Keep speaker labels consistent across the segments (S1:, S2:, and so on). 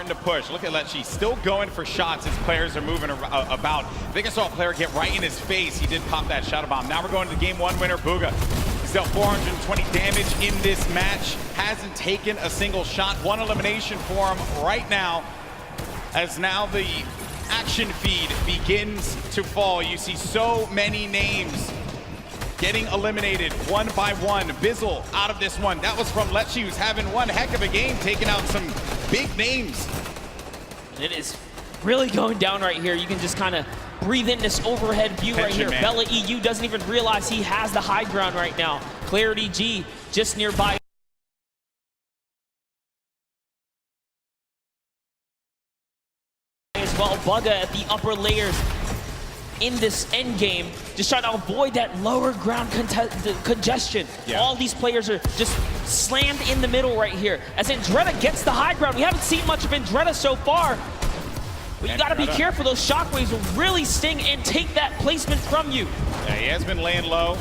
S1: to push. Look at that, she's still going for shots as players are moving about. I think I saw a player get right in his face. He did pop that shadow bomb. Now we're going to the game 1 winner, Bugha. He's dealt 420 damage in this match. Hasn't taken a single shot. 1 elimination for him right now, as now the action feed begins to fall. You see so many names getting eliminated one by one. Bizzle out of this one. That was from Lecce, who's having one heck of a game, taking out some big names.
S2: It is really going down right here. You can just kind of breathe in this overhead view right here. Man. Bella EU doesn't even realize he has the high ground right now. Clarity G just nearby. As well, Bugha at the upper layers in this end game, just trying to avoid that lower ground congestion. Yeah. All these players are just slammed in the middle right here. As Andretta gets the high ground, we haven't seen much of Andretta so far. But you gotta be careful, those shockwaves will really sting and take that placement from you.
S1: Yeah, he has been laying low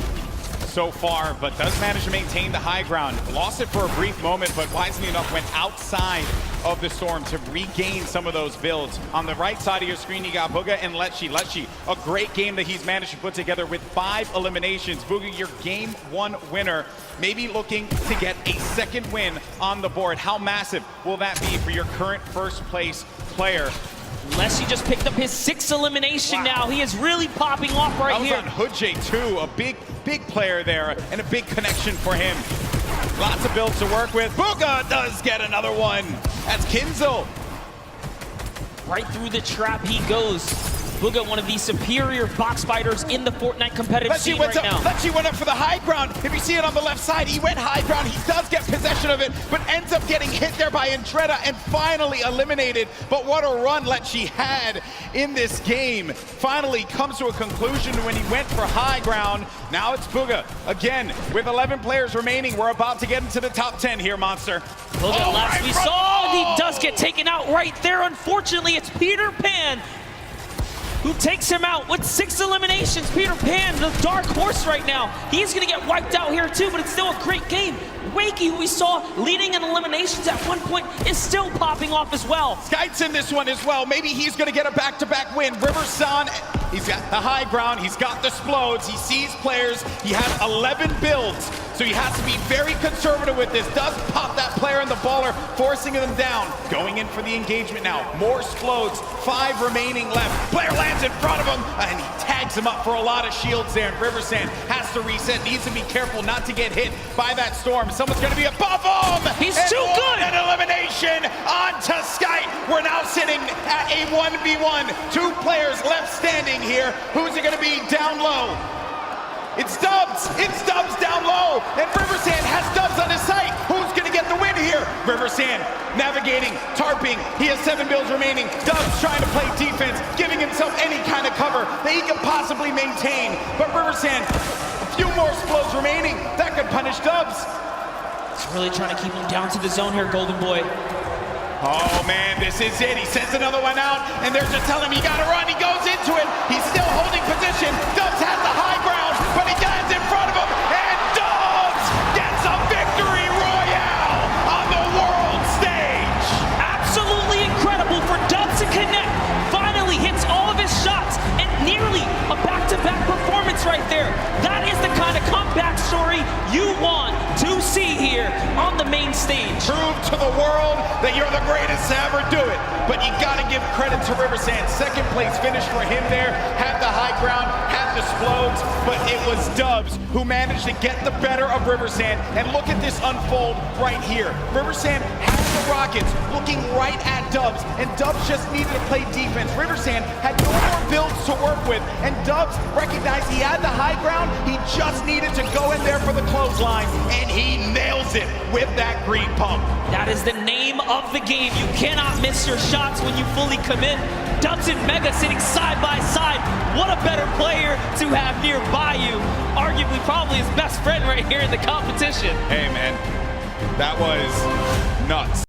S1: so far, but does manage to maintain the high ground. Lost it for a brief moment, but wisely enough went outside of the storm to regain some of those builds. On the right side of your screen, you got Bugha and Lecce. Lecce, a great game that he's managed to put together with 5 eliminations. Bugha, your game 1 winner, maybe looking to get a second win on the board. How massive will that be for your current first place player?
S2: Lecce just picked up his 6th elimination now. He is really popping off right here.
S1: That was on Hoodjay too, a big player there, and a big connection for him. Lots of builds to work with. Bugha does get another one. That's Kinzel.
S2: Right through the trap he goes. Bugha, one of the superior box fighters in the Fortnite competitive scene right now.
S1: Lecce went up for the high ground. If you see it on the left side, he went high ground. He does get possession of it, but ends up getting hit there by Andretta and finally eliminated. But what a run Lecce had in this game. Finally comes to a conclusion when he went for high ground. Now it's Bugha again with 11 players remaining. We're about to get into the top 10 here, Monster.
S2: Bugha, last we saw, he does get taken out right there. Unfortunately, it's Peter Pan who takes him out with 6 eliminations. Peter Pan, the dark horse right now. He's gonna get wiped out here too, but it's still a great game. Wakey, who we saw leading in eliminations at one point, is still popping off as well.
S1: Skyte's in this one as well. Maybe he's gonna get a back-to-back win. Riverson, he's got the high ground, he's got the explodes, he sees players, he has 11 builds, so he has to be very conservative with this. Does pop that player in the baller, forcing them down. Going in for the engagement now. More explodes, 5 remaining left. Player lands in front of him, and he tags him up for a lot of shields there. And Riversand has to reset, needs to be careful not to get hit by that storm. Someone's gonna be above him!
S2: He's too good!
S1: An elimination onto Skyte. We're now sitting at a 1v1. 2 players left standing here. Who's it gonna be down low? It's Dubs! It's Dubs down low! And Riversand has Dubs on his sight! Who's gonna get the win here? Riversand navigating, tarping. He has 7 builds remaining. Dubs trying to play defense, giving himself any kind of cover that he can possibly maintain. But Riversand, a few more explodes remaining. That could punish Dubs.
S2: He's really trying to keep him down to the zone here, Golden Boy.
S1: Oh man, this is it. He sends another one out, and they're just telling him he gotta run. He goes into it. He's still holding position. Dubs has the high ground, but he lands in front of him, and Dubs gets a victory royale on the world stage.
S2: Absolutely incredible for Dubs to connect. Finally hits all of his shots, and nearly a back-to-back performance right there. That is the kind of comeback story you want to see here on the main stage.
S1: Prove to the world that you're the greatest to ever do it. But you gotta give credit to Riversand. 2nd place finish for him there. Had the high ground, had the explodes, but it was Dubs who managed to get the better of Riversand. And look at this unfold right here. Riversand had the Rockets looking right at Dubs, and Dubs just needed to play defense. Riversand had no more builds to work with, and Dubs recognized he had the high ground. He just needed to go in there for the clothesline, and he nails it with that green pump.
S2: That is the name of the game. You cannot miss your shots when you fully commit. Dubs and Mega sitting side by side. What a better player to have nearby you. Arguably probably his best friend right here in the competition.
S1: Hey man, that was nuts.